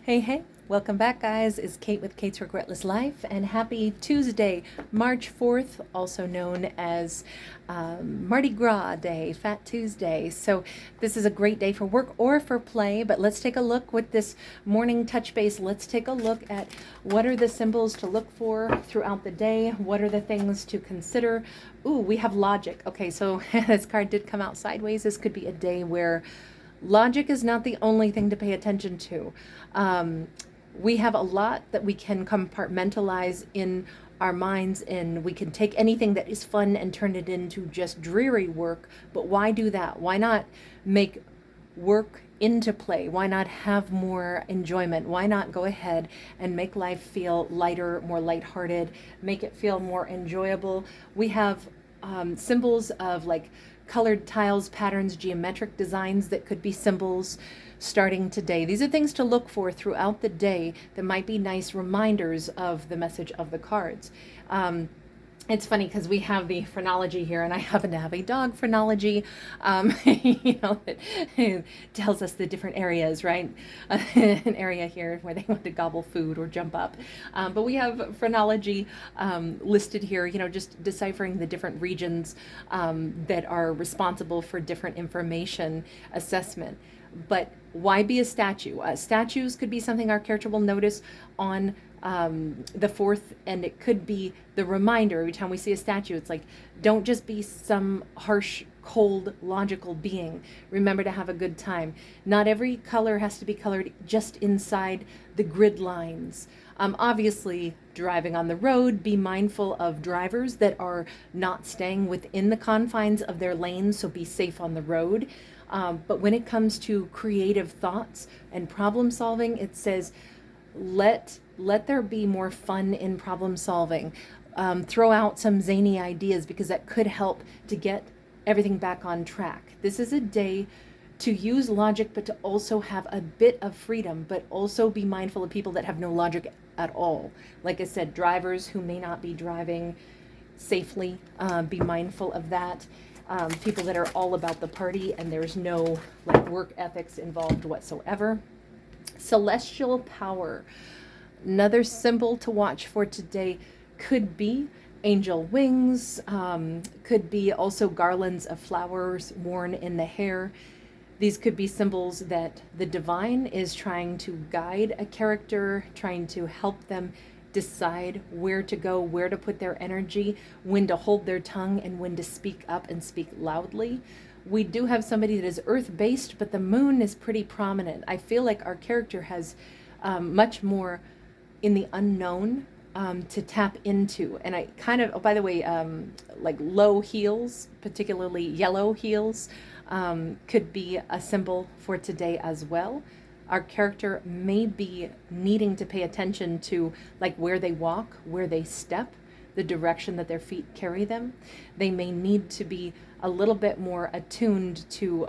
Hey, hey, welcome back, guys. It's Kate with Kate's Regretless Life, and happy Tuesday, March 4th, also known as Mardi Gras Day, Fat Tuesday. So, this is a great day for work or for play, but let's take a look with this morning touch base. Let's take a look at what are the symbols to look for throughout the day, what are the things to consider. Ooh, we have logic. Okay, so this card did come out sideways. This could be a day where logic is not the only thing to pay attention to. We have a lot that we can compartmentalize in our minds, and we can take anything that is fun and turn it into just dreary work. But why do that? Why not make work into play? Why not have more enjoyment? Why not go ahead and make life feel lighter, more lighthearted, make it feel more enjoyable? We have symbols of like colored tiles, patterns, geometric designs that could be symbols starting today. These are things to look for throughout the day that might be nice reminders of the message of the cards. It's funny because we have the phrenology here, and I happen to have a dog phrenology, that tells us the different areas, right? An area here where they want to gobble food or jump up. But we have phrenology listed here, just deciphering the different regions that are responsible for different information assessment. But why be a statue? Statues could be something our character will notice on the 4th, and it could be the reminder every time we see a statue. It's like, don't just be some harsh, cold, logical being. Remember to have a good time. Not every color has to be colored just inside the grid lines. Obviously, driving on the road, be mindful of drivers that are not staying within the confines of their lanes, so be safe on the road. But when it comes to creative thoughts and problem solving, it says, let there be more fun in problem solving. Throw out some zany ideas, because that could help to get everything back on track. This is a day to use logic, but to also have a bit of freedom, but also be mindful of people that have no logic at all. Like I said, drivers who may not be driving safely, be mindful of that. People that are all about the party and there's no like work ethics involved whatsoever. Celestial power. Another symbol to watch for today could be angel wings, could be also garlands of flowers worn in the hair. These could be symbols that the divine is trying to guide a character, trying to help them decide where to go, where to put their energy, when to hold their tongue, and when to speak up and speak loudly. We do have somebody that is earth-based, but the moon is pretty prominent. I feel like our character has much more in the unknown to tap into. And I kind of, oh, by the way, like low heels, particularly yellow heels, could be a symbol for today as well. Our character may be needing to pay attention to like where they walk, where they step, the direction that their feet carry them. They may need to be a little bit more attuned to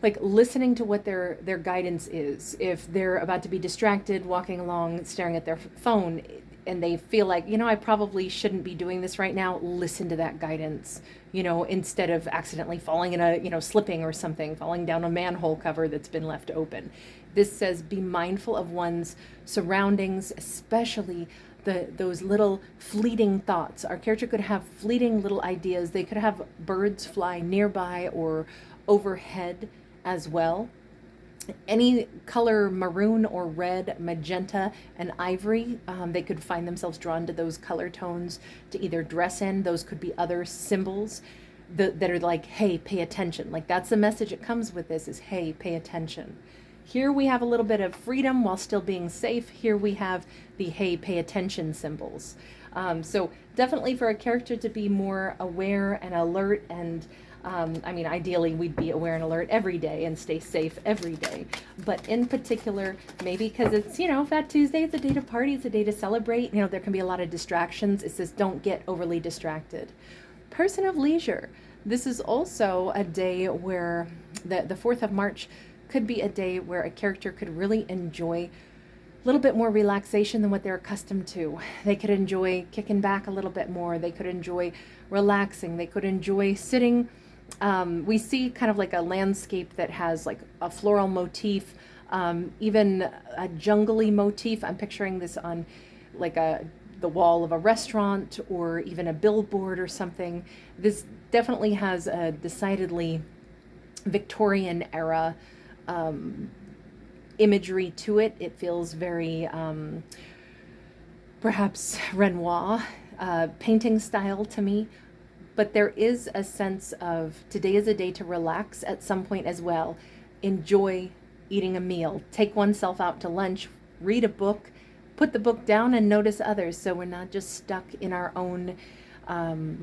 like listening to what their guidance is. If they're about to be distracted, walking along, staring at their phone, and they feel like, I probably shouldn't be doing this right now, listen to that guidance, instead of accidentally falling in a, slipping or something, falling down a manhole cover that's been left open. This says be mindful of one's surroundings, especially those little fleeting thoughts. Our character could have fleeting little ideas. They could have birds fly nearby or overhead as well. Any color, maroon or red, magenta, and ivory, they could find themselves drawn to those color tones to either dress in. Those could be other symbols that are like, hey, pay attention. Like that's the message that comes with this is, hey, pay attention. Here we have a little bit of freedom while still being safe. Here we have the hey, pay attention symbols. So definitely for a character to be more aware and alert and ideally we'd be aware and alert every day and stay safe every day. But in particular, maybe because it's, Fat Tuesday, it's a day to party, it's a day to celebrate. There can be a lot of distractions. It says don't get overly distracted. Person of leisure. This is also a day where the 4th of March could be a day where a character could really enjoy a little bit more relaxation than what they're accustomed to. They could enjoy kicking back a little bit more. They could enjoy relaxing. They could enjoy sitting. We see kind of like a landscape that has like a floral motif, even a jungly motif. I'm picturing this on like the wall of a restaurant or even a billboard or something. This definitely has a decidedly Victorian era imagery to it. It feels very perhaps Renoir painting style to me. But there is a sense of today is a day to relax at some point as well. Enjoy eating a meal. Take oneself out to lunch, read a book, put the book down and notice others, so we're not just stuck in our own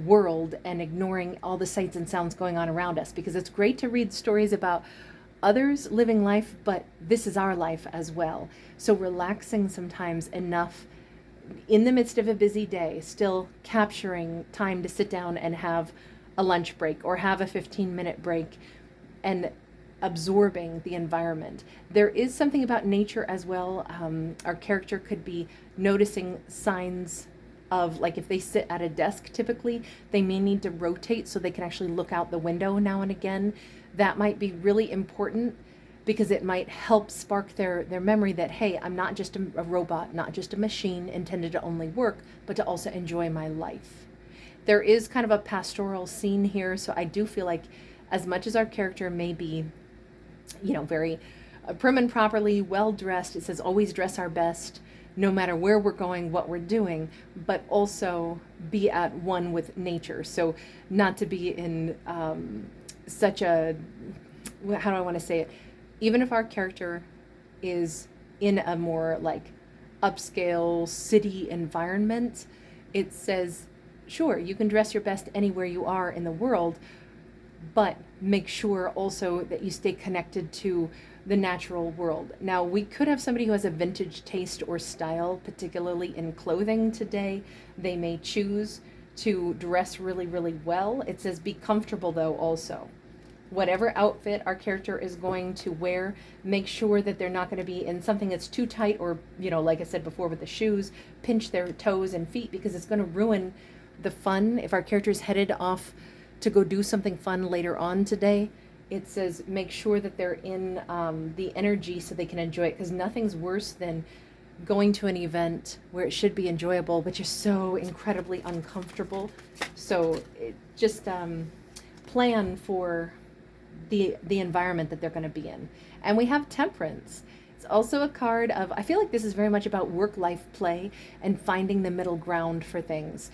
world and ignoring all the sights and sounds going on around us, because it's great to read stories about others living life, but this is our life as well. So relaxing sometimes enough in the midst of a busy day, still capturing time to sit down and have a lunch break or have a 15-minute break and absorbing the environment. There is something about nature as well. Our character could be noticing signs of, like, if they sit at a desk, typically they may need to rotate so they can actually look out the window now and again. That might be really important, because it might help spark their memory that, hey, I'm not just a robot, not just a machine intended to only work, but to also enjoy my life. There is kind of a pastoral scene here, so I do feel like as much as our character may be, very prim and properly, well-dressed, it says always dress our best, no matter where we're going, what we're doing, but also be at one with nature. So not to be in such a, how do I want to say it? Even if our character is in a more like upscale city environment, it says, sure, you can dress your best anywhere you are in the world, but make sure also that you stay connected to the natural world. Now, we could have somebody who has a vintage taste or style, particularly in clothing today. They may choose to dress really, really well. It says be comfortable though also. Whatever outfit our character is going to wear, make sure that they're not going to be in something that's too tight or, like I said before with the shoes, pinch their toes and feet, because it's going to ruin the fun. If our character is headed off to go do something fun later on today, it says make sure that they're in the energy so they can enjoy it, because nothing's worse than going to an event where it should be enjoyable, but you're so incredibly uncomfortable. So just plan for the environment that they're going to be in. And we have Temperance. It's also a card of, I feel like this is very much about work-life play and finding the middle ground for things.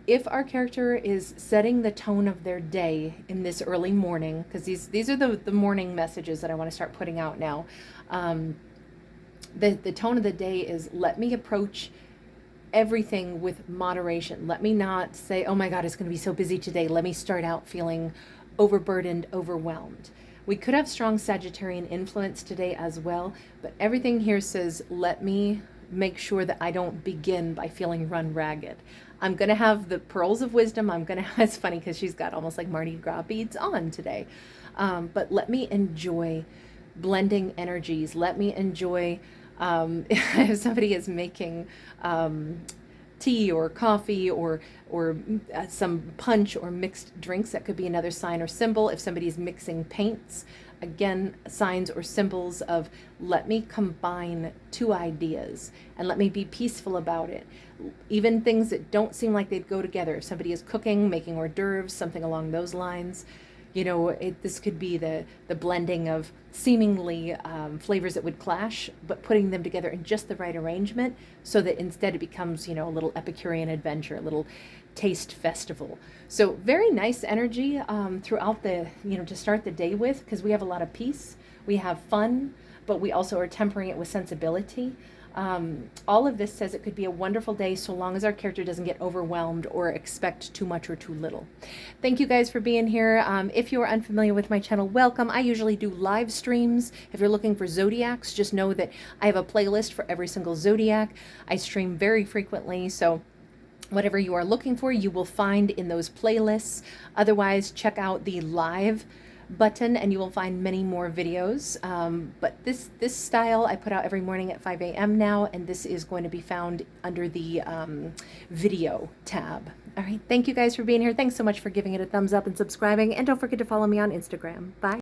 If our character is setting the tone of their day in this early morning, because these are the morning messages that I want to start putting out now. The tone of the day is, let me approach everything with moderation. Let me not say, oh my God, it's going to be so busy today. Let me start out feeling overburdened, overwhelmed. We could have strong Sagittarian influence today as well, but everything here says, let me make sure that I don't begin by feeling run ragged. I'm going to have the pearls of wisdom. It's funny because she's got almost like Mardi Gras beads on today. But let me enjoy blending energies. Let me enjoy, if somebody is making tea or coffee or some punch or mixed drinks, that could be another sign or symbol. If somebody's mixing paints, again, signs or symbols of, let me combine two ideas and let me be peaceful about it. Even things that don't seem like they'd go together. If somebody is cooking, making hors d'oeuvres, something along those lines, this could be the blending of seemingly flavors that would clash, but putting them together in just the right arrangement so that instead it becomes, a little Epicurean adventure, a little taste festival. So very nice energy throughout the, to start the day with, because we have a lot of peace, we have fun, but we also are tempering it with sensibility. All of this says it could be a wonderful day so long as our character doesn't get overwhelmed or expect too much or too little. Thank you guys for being here. If you are unfamiliar with my channel, welcome. I usually do live streams. If you're looking for zodiacs, just know that I have a playlist for every single zodiac. I stream very frequently, so whatever you are looking for, you will find in those playlists. Otherwise, check out the live button and you will find many more videos. But this style I put out every morning at 5 a.m. now, and this is going to be found under the video tab. All right, thank you guys for being here. Thanks so much for giving it a thumbs up and subscribing, and don't forget to follow me on Instagram. Bye.